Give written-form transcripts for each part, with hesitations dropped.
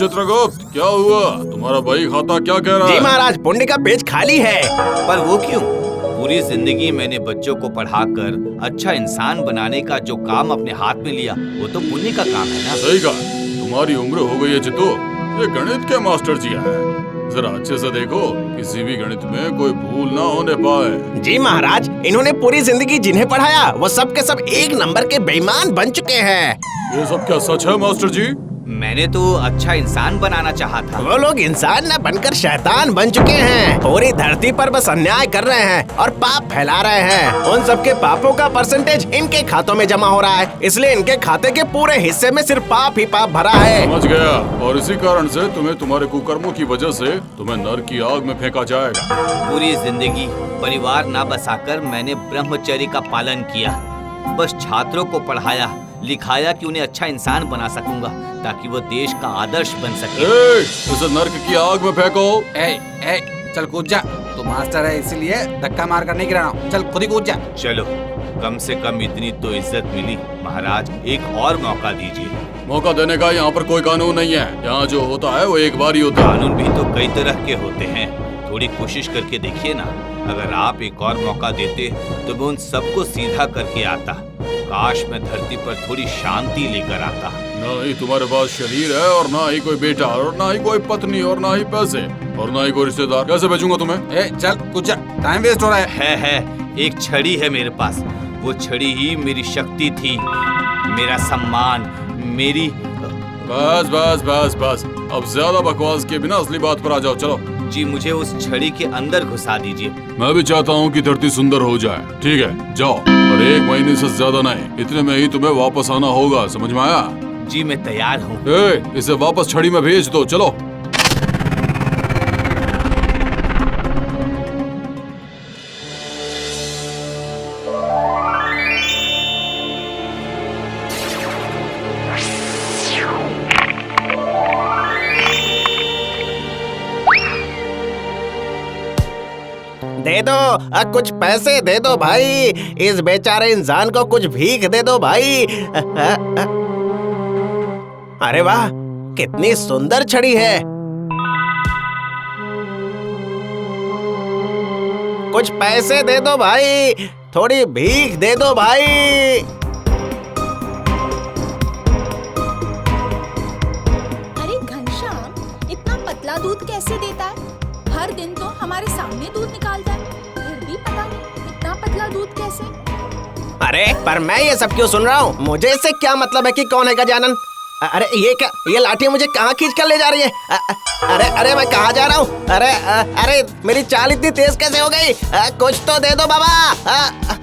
चित्रगुप्त, क्या हुआ? तुम्हारा बही खाता क्या कह रहा है? जी महाराज, पुण्य का पेज खाली है। पर वो क्यों? पूरी जिंदगी मैंने बच्चों को पढ़ाकर अच्छा इंसान बनाने का जो काम अपने हाथ में लिया, वो तो पुण्य का काम है ना। सही कहा। तुम्हारी उम्र हो गई है चित्तू, ये गणित के मास्टर जी हैं। जरा अच्छे से देखो, किसी भी गणित में कोई भूल ना होने पाए। जी महाराज, इन्होंने पूरी जिंदगी जिन्हें पढ़ाया वो सब के सब एक नंबर के बेईमान बन चुके हैं। ये सब क्या सच है मास्टर जी? मैंने तो अच्छा इंसान बनाना चाहा था। वो लोग इंसान न बनकर शैतान बन चुके हैं। पूरी धरती पर बस अन्याय कर रहे हैं और पाप फैला रहे हैं। उन सबके पापों का परसेंटेज इनके खातों में जमा हो रहा है, इसलिए इनके खाते के पूरे हिस्से में सिर्फ पाप ही पाप भरा है। समझ गया। और इसी कारण से तुम्हें तुम्हारे कुकर्मों की वजह से तुम्हें नरक की आग में फेंका जाएगा। पूरी जिंदगी परिवार ना बसाकर मैंने ब्रह्मचर्य का पालन किया। बस छात्रों को पढ़ाया लिखाया कि उन्हें अच्छा इंसान बना सकूंगा, ताकि वो देश का आदर्श बन सके। इसे नरक की आग में फेंको। चल कूद जा, तू मास्टर है इसीलिए धक्का मार कर नहीं गिराना। चल खुद ही कूद जा। चलो, कम से कम इतनी तो इज्जत मिली। महाराज, एक और मौका दीजिए। मौका देने का यहाँ पर कोई कानून नहीं है। यहाँ जो होता है वो एक बार ही होता है। कानून भी तो कई तरह के होते हैं। थोड़ी कोशिश करके देखिए ना। अगर आप एक और मौका देते तो मैं उन सबको सीधा करके आता। काश मैं धरती पर थोड़ी शांति लेकर आता। ना ही तुम्हारे पास शरीर है, और ना ही कोई बेटा, और ना ही कोई पत्नी, और ना ही पैसे, और ना ही कोई रिश्तेदार। कैसे भेजूंगा तुम्हें? चल कूद जा, टाइम वेस्ट हो रहा है। है एक छड़ी है मेरे पास। वो छड़ी ही मेरी शक्ति थी, मेरा सम्मान, मेरी। बस बस बस बस, अब ज्यादा बकवास के बिना असली बात पर आ जाओ। चलो जी, मुझे उस छड़ी के अंदर घुसा दीजिए। मैं भी चाहता हूँ कि धरती सुंदर हो जाए। ठीक है, जाओ, और 1 महीने से ज्यादा नहीं, इतने में ही तुम्हें वापस आना होगा। समझ में आया? जी मैं तैयार हूँ। इसे वापस छड़ी में भेज दो। चलो। दे दो, कुछ पैसे दे दो भाई। इस बेचारे इंसान को कुछ भीख दे दो भाई। अरे वाह, कितनी सुंदर छड़ी है। कुछ पैसे दे दो भाई, थोड़ी भीख दे दो भाई। अरे घनश्याम, इतना पतला दूध कैसे देता है? हर दिन तो हमारे सामने दूध निकालता है, फिर भी पता नहीं इतना पतला दूध कैसे। अरे पर मैं ये सब क्यों सुन रहा हूँ? मुझे इससे क्या मतलब है कि कौन है गजानन? अरे ये क्या, ये लाठी मुझे कहाँ खींच कर ले जा रही है? अरे अरे मैं कहाँ जा रहा हूँ? अरे अरे मेरी चाल इतनी तेज कैसे हो गई? कुछ तो दे दो बाबा।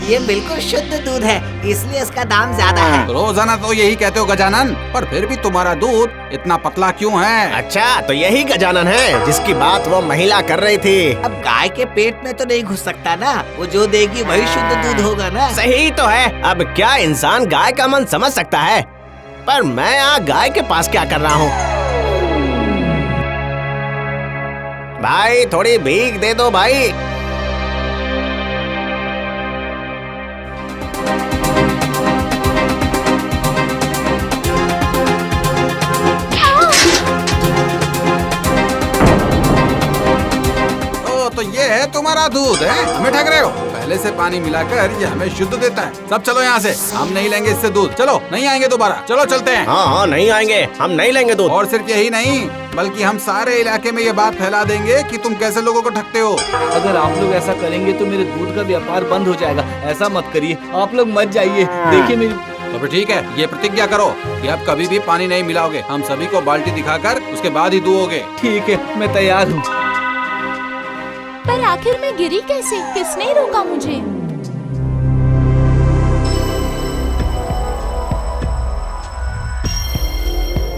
ये बिल्कुल शुद्ध दूध है, इसलिए इसका दाम ज्यादा है। रोजाना तो यही कहते हो गजानन, पर फिर भी तुम्हारा दूध इतना पतला क्यों है? अच्छा, तो यही गजानन है जिसकी बात वो महिला कर रही थी। अब गाय के पेट में तो नहीं घुस सकता ना, वो जो देगी वही शुद्ध दूध होगा ना। सही तो है। अब क्या इंसान गाय का मन समझ सकता है? पर मैं यहाँ गाय के पास क्या कर रहा हूँ? भाई थोड़ी भीख दे दो भाई। तो ये है तुम्हारा दूध है? हमें ठग रहे हो? पहले से पानी मिलाकर ये हमें शुद्ध देता है। सब चलो यहाँ से, हम नहीं लेंगे इससे दूध। चलो, नहीं आएंगे दोबारा। चलो चलते हैं। हाँ हाँ, नहीं आएंगे, हम नहीं लेंगे दूध। और सिर्फ यही नहीं, बल्कि हम सारे इलाके में ये बात फैला देंगे कि तुम कैसे लोगों को ठगते हो। अगर आप लोग ऐसा करेंगे तो मेरे दूध का व्यापार बंद हो जाएगा। ऐसा मत करिए, आप लोग मत जाइए। देखिए मेरी। तो फिर ठीक है, ये प्रतिज्ञा करो कि अब कभी भी पानी नहीं मिलाओगे। हम सभी को बाल्टी दिखाकर उसके बाद ही दुओगे। ठीक है, मैं तैयार हूँ। पर आखिर मैं गिरी कैसे? किसने रोका मुझे?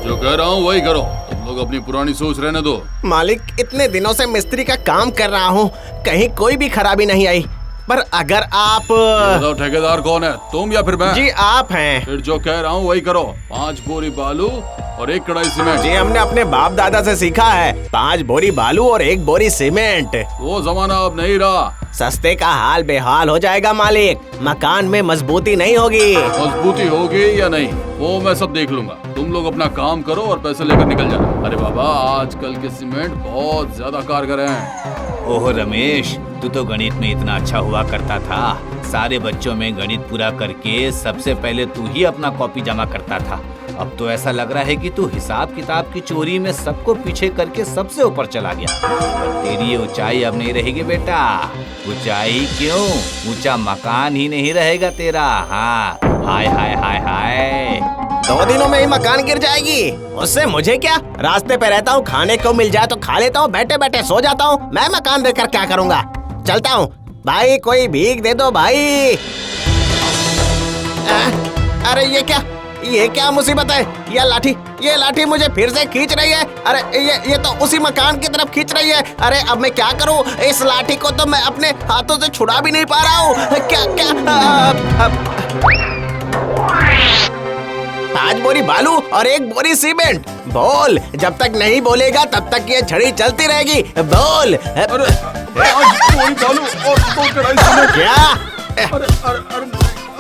जो कह रहा हूँ वही करो। तुम लोग अपनी पुरानी सोच रहने दो। मालिक, इतने दिनों से मिस्त्री का काम कर रहा हूँ, कहीं कोई भी खराबी नहीं आई। पर अगर आप बताओ ठेकेदार कौन है, तुम या फिर मैं? जी आप हैं। फिर जो कह रहा हूँ वही करो। 5 बोरी बालू और 1 कड़ाई सीमेंट। जी हमने अपने बाप दादा से सीखा है, 5 बोरी बालू और 1 बोरी सीमेंट। वो जमाना अब नहीं रहा। सस्ते का हाल बेहाल हो जाएगा मालिक, मकान में मजबूती नहीं होगी। मजबूती होगी या नहीं वो मैं सब देख लूंगा। तुम लोग अपना काम करो और पैसे लेकर निकल जाना। अरे बाबा, आजकल के सीमेंट बहुत ज्यादा कारगर हैं। ओह रमेश, तू तो गणित में इतना अच्छा हुआ करता था। सारे बच्चों में गणित पूरा करके सबसे पहले तू ही अपना कॉपी जमा करता था। अब तो ऐसा लग रहा है कि तू हिसाब किताब की चोरी में सबको पीछे करके सबसे ऊपर चला गया। पर तेरी ये ऊंचाई अब नहीं रहेगी बेटा। ऊंचाई क्यों, ऊंचा मकान ही नहीं रहेगा तेरा। हाँ, हाय हाय हाय हाय। 2 दिनों में ही मकान गिर जाएगी, उससे मुझे क्या। रास्ते पे रहता हूँ, खाने को मिल जाए तो खा लेता हूँ, बैठे बैठे सो जाता हूँ। मैं मकान देकर क्या करूँगा। चलता हूँ भाई, कोई भीख दे दो भाई। अरे ये क्या मुसीबत है। ये लाठी मुझे फिर से खींच रही है। अरे ये तो उसी मकान की तरफ खींच रही है। अरे अब मैं क्या करूं, इस लाठी को तो मैं अपने हाथों से छुड़ा भी नहीं पा रहा हूँ। क्या 5 बोरी बालू और 1 बोरी सीमेंट। बोल, जब तक नहीं बोलेगा तब तक ये छड़ी चलती रहेगी। बोल। अरे 5 बोरी बालू और 2 कड़ाई सीमेंट। क्या?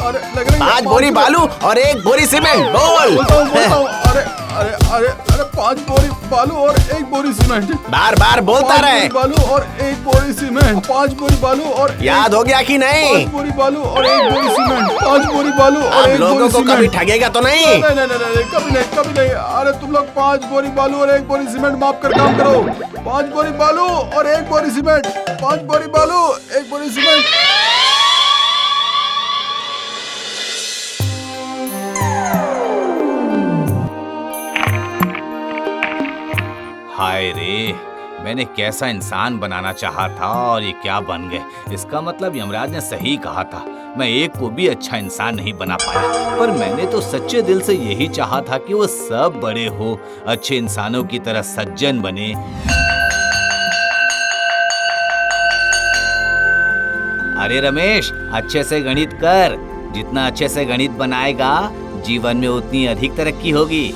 अरे लग रही है 5 बोरी बालू और 1 बोरी सीमेंट। बोल। बोलता हूँ। अरे 5 बोरी बालू और 1 बोरी सीमेंट। बार बार बोलता रहे। 5 बोरी बालू और 1 बोरी सीमेंट। 5 बोरी बालू और याद हो गया कि नहीं? 5 बोरी बालू और 1 बोरी सीमेंट। 5 बोरी बालू और 1 बोरी सीमेंट। लोगों को कभी ठगेगा तो नहीं? नहीं, कभी नहीं। अरे तुम लोग 5 बोरी बालू और 1 बोरी सीमेंट माप कर काम करो। 5 बोरी बालू और 1 बोरी सीमेंट। 5 बोरी बालू 1 बोरी सीमेंट। हाय रे, मैंने कैसा इंसान बनाना चाहा था और ये क्या बन गए। इसका मतलब यमराज ने सही कहा था, मैं एक को भी अच्छा इंसान नहीं बना पाया। पर मैंने तो सच्चे दिल से यही चाहा था कि वो सब बड़े हो, अच्छे इंसानों की तरह सज्जन बने। अरे रमेश, अच्छे से गणित कर। जितना अच्छे से गणित बनाएगा जीवन में उतनी अधिक तरक्की होगी।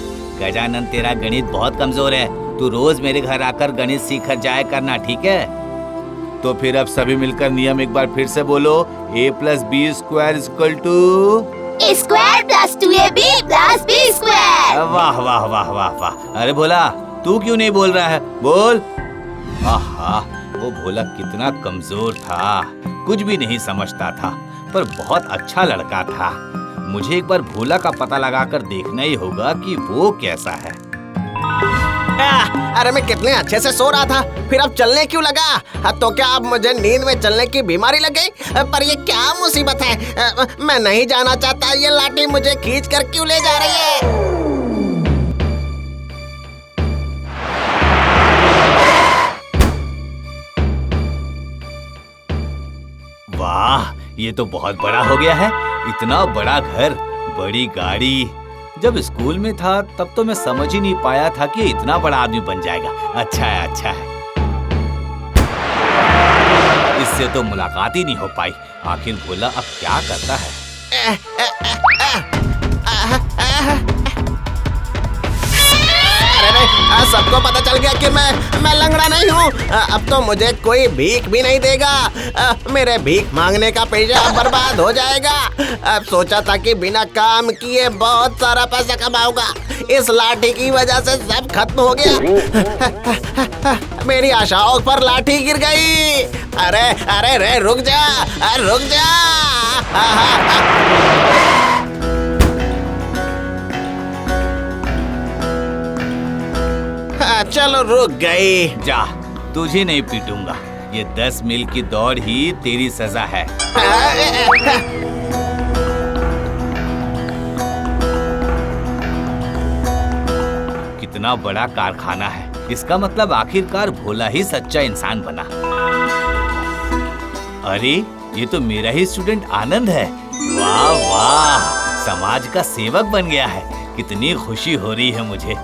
गजानन, तेरा गणित बहुत कमजोर है। तू रोज मेरे घर आकर गणित सीख कर जाया करना, ठीक है? तो फिर अब सभी मिलकर नियम एक बार फिर से बोलो। a + b² = square + 2ab + b²। वाह वाह वाह वाह वाह। अरे भोला, तू क्यों नहीं बोल रहा है? बोल। आहा, वो भोला कितना कमजोर था, कुछ भी नहीं समझता था, पर बहुत अच्छा लड़का था। मुझे एक बार भोला का पता लगाकर देखना ही होगा कि वो कैसा है। अरे मैं कितने अच्छे से सो रहा था, फिर अब चलने क्यों लगा? तो क्या अब मुझे नींद में चलने की बीमारी लग गई? पर ये क्या मुसीबत है। मैं नहीं जाना चाहता, ये लाठी मुझे खींच कर क्यों ले जा रही है? वाह, ये तो बहुत बड़ा हो गया है। इतना बड़ा घर, बड़ी गाड़ी। जब स्कूल में था तब तो मैं समझ ही नहीं पाया था कि इतना बड़ा आदमी बन जाएगा। अच्छा है, अच्छा है। इससे तो मुलाकात ही नहीं हो पाई। आखिर भोला अब क्या करता है? सबको पता चल गया कि मैं लंगड़ा नहीं हूँ। अब तो मुझे कोई भीख भी नहीं देगा। मेरे भीख मांगने का पेशा बर्बाद हो जाएगा। अब सोचा था कि बिना काम किए बहुत सारा पैसा कमाऊंगा, इस लाठी की वजह से सब खत्म हो गया। मेरी आशाओं पर लाठी गिर गई। अरे रे, रुक जा। चलो रुक गई। जा, तुझे नहीं पीटूंगा। ये 10 मील की दौड़ ही तेरी सजा है। कितना बड़ा कारखाना है। इसका मतलब आखिरकार भोला ही सच्चा इंसान बना। अरे, ये तो मेरा ही स्टूडेंट आनंद है। वाह वाह, समाज का सेवक बन गया है। कितनी खुशी हो रही है मुझे।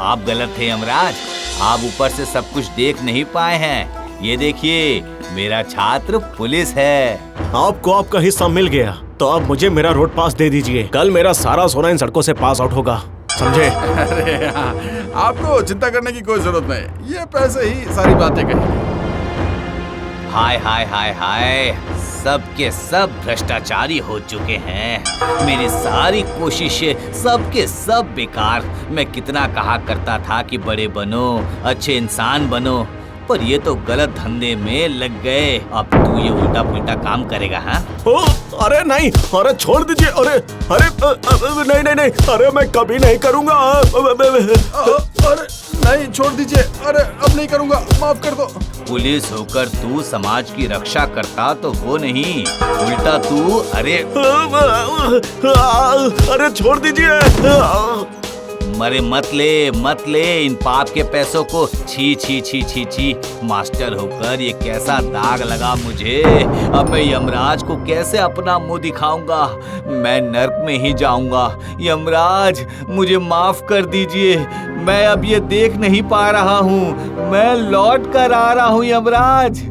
आप गलत थे यमराज, आप ऊपर से सब कुछ देख नहीं पाए हैं। ये देखिए, मेरा छात्र पुलिस है। आपको आपका हिस्सा मिल गया, तो अब मुझे मेरा रोड पास दे दीजिए। कल मेरा सारा सोना इन सड़कों से पास आउट होगा, समझे? अरे हाँ, आपको चिंता करने की कोई जरूरत नहीं, ये पैसे ही सारी बातें कहेंगे। हाय हाय हाय हाय, सब के सब भ्रष्टाचारी हो चुके हैं। मेरी सारी कोशिशें सब के सब बेकार। मैं कितना कहा करता था कि बड़े बनो, अच्छे इंसान बनो, पर ये तो गलत धंधे में लग गए। अब तू ये उल्टा पुल्टा काम करेगा? हाँ, अरे नहीं, अरे छोड़ दीजिए। अरे अरे नहीं नहीं नहीं, अरे मैं कभी नहीं करूँगा। अरे नहीं, छोड़ दीजिए। अरे अब नहीं करूँगा, माफ कर दो। पुलिस होकर तू समाज की रक्षा करता तो वो नहीं, उल्टा तू अरे छोड़ दीजिए। मरे मत ले इन पाप के पैसों को। छी छी छी छी छी, मास्टर होकर ये कैसा दाग लगा मुझे। अब मैं यमराज को कैसे अपना मुंह दिखाऊंगा? मैं नर्क में ही जाऊंगा। यमराज मुझे माफ कर दीजिए, मैं अब ये देख नहीं पा रहा हूँ। मैं लौट कर आ रहा हूँ यमराज।